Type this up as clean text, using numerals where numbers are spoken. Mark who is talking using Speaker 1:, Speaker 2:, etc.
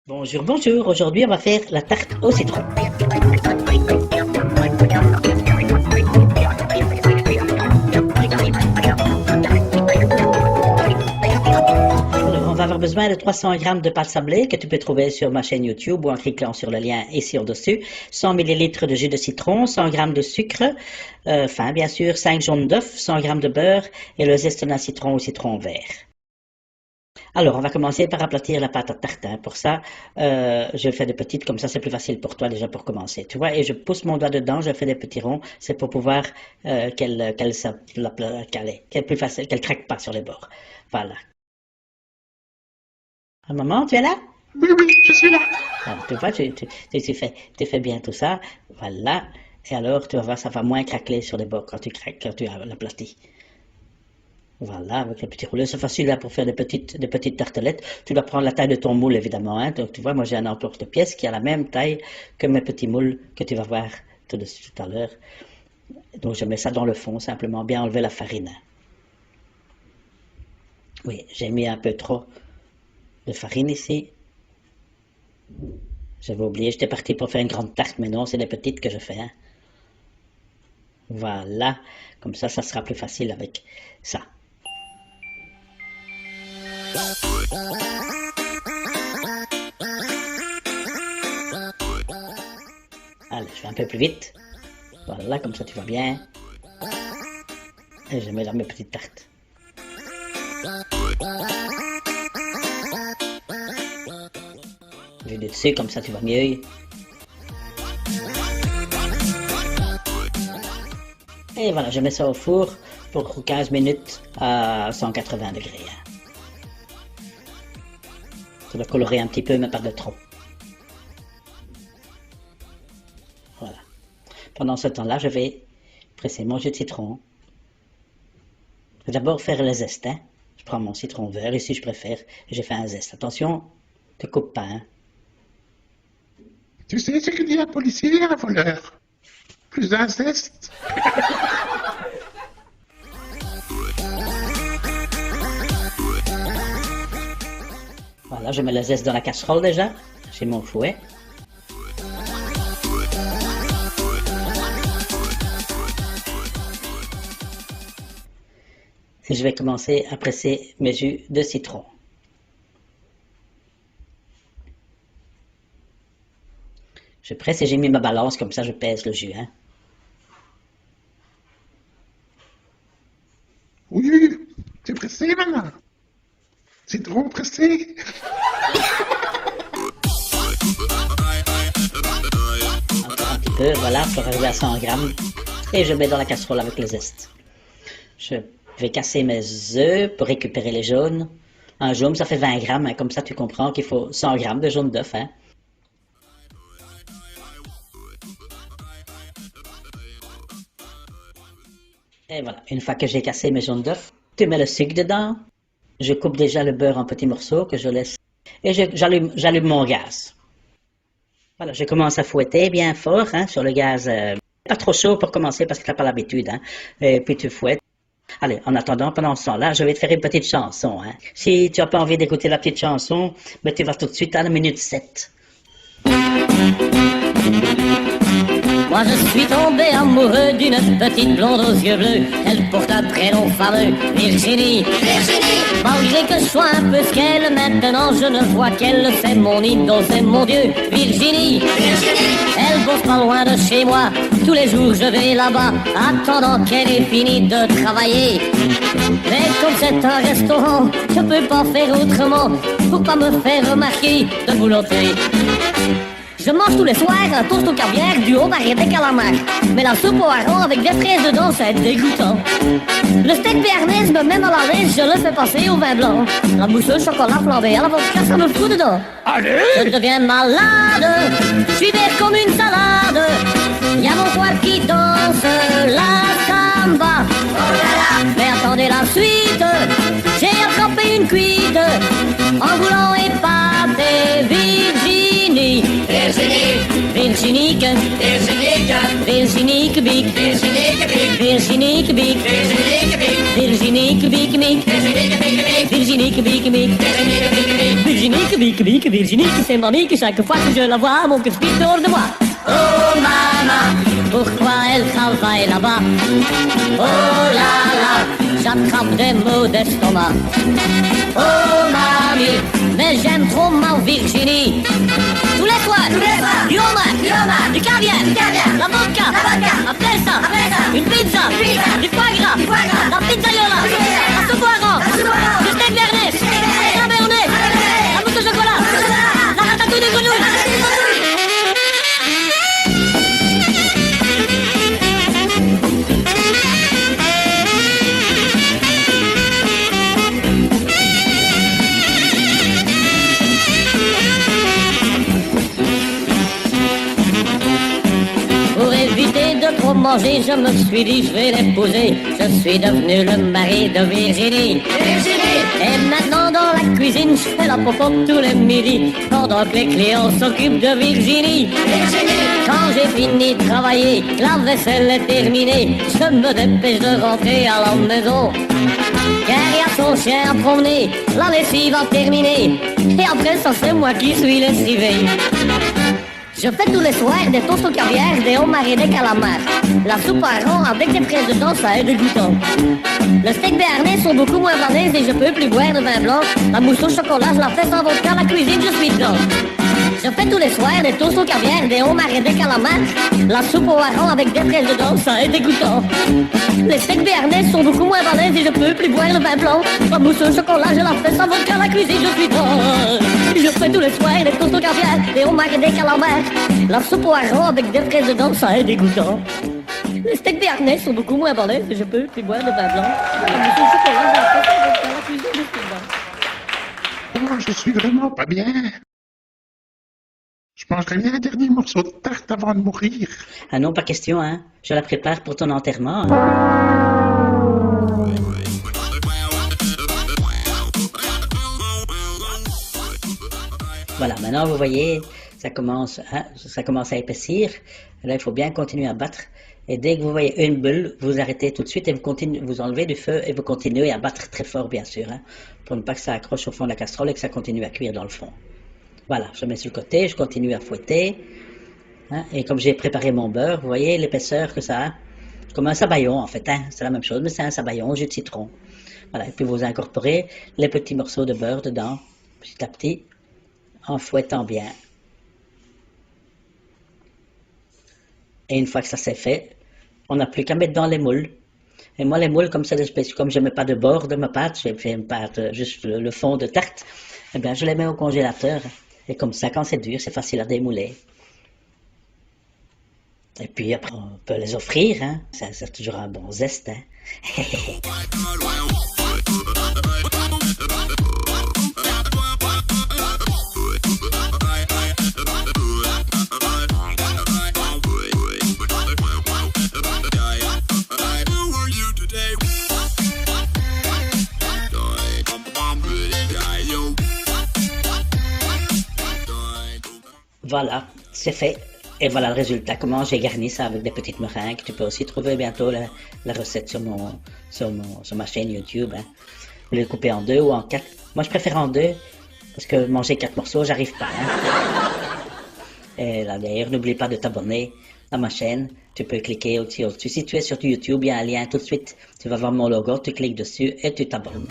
Speaker 1: Bonjour, bonjour. Aujourd'hui, on va faire la tarte au citron. Alors, on va avoir besoin de 300 g de pâte sablée que tu peux trouver sur ma chaîne YouTube ou en cliquant sur le lien ici au-dessus. 100 ml de jus de citron, 100 g de sucre, fin bien sûr, 5 jaunes d'œufs, 100 g de beurre et le zeste d'un citron ou citron vert. Alors, on va commencer par aplatir la pâte à tartin. Pour ça, je fais des petites, comme ça c'est plus facile pour toi déjà pour commencer. Tu vois, et je pousse mon doigt dedans, je fais des petits ronds. C'est pour pouvoir qu'elle plus facile, qu'elle craque pas sur les bords. Voilà. Un moment, tu es là?
Speaker 2: Oui, je suis là.
Speaker 1: Alors, tu vois, tu fais bien tout ça. Voilà. Et alors, tu vas voir, ça va moins craquer sur les bords quand tu l'aplatis. Voilà, avec le petit rouleau, c'est facile là, pour faire des petites tartelettes. Tu dois prendre la taille de ton moule, évidemment. Hein. Donc, tu vois, moi j'ai un emporte-pièce qui a la même taille que mes petits moules que tu vas voir tout à l'heure. Donc, je mets ça dans le fond, simplement bien enlever la farine. Oui, j'ai mis un peu trop de farine ici. J'avais oublié, j'étais parti pour faire une grande tarte, mais non, c'est des petites que je fais. Hein. Voilà, comme ça sera plus facile avec ça. Allez, je fais un peu plus vite. Voilà, comme ça tu vois bien. Et je mets dans mes petites tartes. Je vais dessus, comme ça tu vois mieux. Et voilà, je mets ça au four pour 15 minutes à 180 degrés. Ça doit colorer un petit peu, mais pas de trop. Voilà. Pendant ce temps-là, je vais presser mon jus de citron. Je vais d'abord faire le zeste. Hein. Je prends mon citron vert, ici je préfère, et j'ai fait un zeste. Attention, ne coupe pas. Hein.
Speaker 2: Tu sais ce que dit un policier à un voleur? Plus d'un zeste.
Speaker 1: Voilà, je mets le zeste dans la casserole déjà. J'ai mon fouet. Et je vais commencer à presser mes jus de citron. Je presse et j'ai mis ma balance, comme ça je pèse le jus. Hein.
Speaker 2: Oui, c'est pressé maintenant. Citron pressé.
Speaker 1: Encore un petit peu, voilà, pour arriver à 100 grammes. Et je mets dans la casserole avec le zeste. Je vais casser mes œufs pour récupérer les jaunes. Un jaune, ça fait 20 grammes, hein, comme ça tu comprends qu'il faut 100 grammes de jaune d'œuf. Hein. Et voilà, une fois que j'ai cassé mes jaunes d'œuf, tu mets le sucre dedans. Je coupe déjà le beurre en petits morceaux que je laisse. Et j'allume mon gaz. Voilà, je commence à fouetter bien fort hein, sur le gaz. Pas trop chaud pour commencer parce que tu n'as pas l'habitude. Hein. Et puis tu fouettes. Allez, en attendant, pendant ce temps-là, je vais te faire une petite chanson. Hein. Si tu n'as pas envie d'écouter la petite chanson, ben, tu vas tout de suite à la minute 7.
Speaker 3: Moi je suis tombé amoureux d'une petite blonde aux yeux bleus. Elle porte un prénom fameux, Virginie. Malgré que je sois un peu qu'elle, maintenant je ne vois qu'elle. C'est mon idole, c'est mon Dieu, Virginie. Elle bosse pas loin de chez moi. Tous les jours je vais là-bas, attendant qu'elle ait fini de travailler. Mais comme c'est un restaurant, je peux pas faire autrement pour pas me faire remarquer de boulotter. Je mange tous les soirs un toast au caviar, du homard et des calamars. Mais la soupe au hareng avec des fraises dedans, c'est dégoûtant. Le steak béarnaise me met mal à l'aise, je le fais passer au vin blanc. La mousse au chocolat flambé à la vodka, ça me fout dedans.
Speaker 2: Allez!
Speaker 3: Je deviens malade, je suis vert comme une salade. Y a mon poil qui danse la samba. Mais attendez la suite, j'ai attrapé une cuite en voulant épater Virginie. Virginique, Virginique Bic, Virginique Bic, Virginique Bic Mic, Virginique Bic Mic, Virginique Bic bique, Virginie, qui c'est mamie, que chaque fois que je la vois, mon cœur spit hors de moi. Oh maman, pourquoi elle travaille là-bas? Oh là là, j'attrape des maux d'estomac. Oh mamie, mais j'aime trop ma Virginie. Tous les soirs, du homard, du caviar, la vodka, après ça, une pizza, du foie gras, la pizzaiola, la soupe au hareng, du steak béarnaise, la béarnaise, la mousse au chocolat, la ratatouille de grenouille. Pour manger, je me suis dit, je vais l'épouser. Je suis devenu le mari de Virginie. Et maintenant dans la cuisine, je fais la popote tous les midis, pendant que les clients s'occupent de Virginie. Quand j'ai fini de travailler, la vaisselle est terminée, je me dépêche de rentrer à la maison. Car il y a son chien à promener, la lessive a terminé, et après ça c'est moi qui suis lessivé. Je fais tous les soirs des toasts au caviar, des homards et des calamars. La soupe à rang avec des fraises dedans, ça est dégoûtant. Le steak béarnais sont beaucoup moins banaises et je peux plus boire de vin blanc. La mousse au chocolat, je la fais sans vodka, la cuisine, je suis dedans. Je fais tous les soirs des toasts au caviar, des homards et des calamars. La soupe au hareng avec des fraises dedans, ça est dégoûtant. Les steaks béarnais sont beaucoup moins banaises et je peux plus boire le vin blanc. La mousse au chocolat, je la fais sans vodka, la cuisine, je suis dedans. Je fais tous les soirs des toasts au caviar, des homards et des calamars. La soupe au hareng avec des fraises dedans, ça est dégoûtant. Les steaks béarnais sont beaucoup moins banaises et je peux plus boire le vin blanc. La mousse au chocolat, je la fais sans vodka, la cuisine, je suis dedans.
Speaker 2: Oh, je suis vraiment pas bien. Je mangerais bien un dernier morceau de tarte avant de mourir.
Speaker 1: Ah non, pas question, hein. Je la prépare pour ton enterrement. Hein. Voilà, maintenant vous voyez, ça commence à épaissir. Là, il faut bien continuer à battre. Et dès que vous voyez une bulle, vous arrêtez tout de suite et vous enlevez du feu et vous continuez à battre très fort, bien sûr, hein, pour ne pas que ça accroche au fond de la casserole et que ça continue à cuire dans le fond. Voilà, je mets sur le côté, je continue à fouetter. Hein, et comme j'ai préparé mon beurre, vous voyez l'épaisseur que ça a. Comme un sabayon en fait, hein, c'est la même chose, mais c'est un sabayon au jus de citron. Voilà, et puis vous incorporez les petits morceaux de beurre dedans, petit à petit, en fouettant bien. Et une fois que ça c'est fait, on n'a plus qu'à mettre dans les moules. Et moi les moules, comme je ne mets pas de bord de ma pâte, je fais une pâte, juste le fond de tarte, eh bien je les mets au congélateur. Et comme ça, quand c'est dur, c'est facile à démouler. Et puis après, on peut les offrir, hein. Ça a toujours un bon zeste, hein. Voilà, c'est fait. Et voilà le résultat. Comment j'ai garni ça avec des petites meringues. Tu peux aussi trouver bientôt la recette sur ma chaîne YouTube. Hein. Vous les coupez en 2 ou en 4. Moi, je préfère en 2 parce que manger 4 morceaux, j'arrive pas. Hein. Et là, d'ailleurs, n'oublie pas de t'abonner à ma chaîne. Tu peux cliquer aussi au-dessus. Si tu es sur YouTube, il y a un lien tout de suite. Tu vas voir mon logo, tu cliques dessus et tu t'abonnes.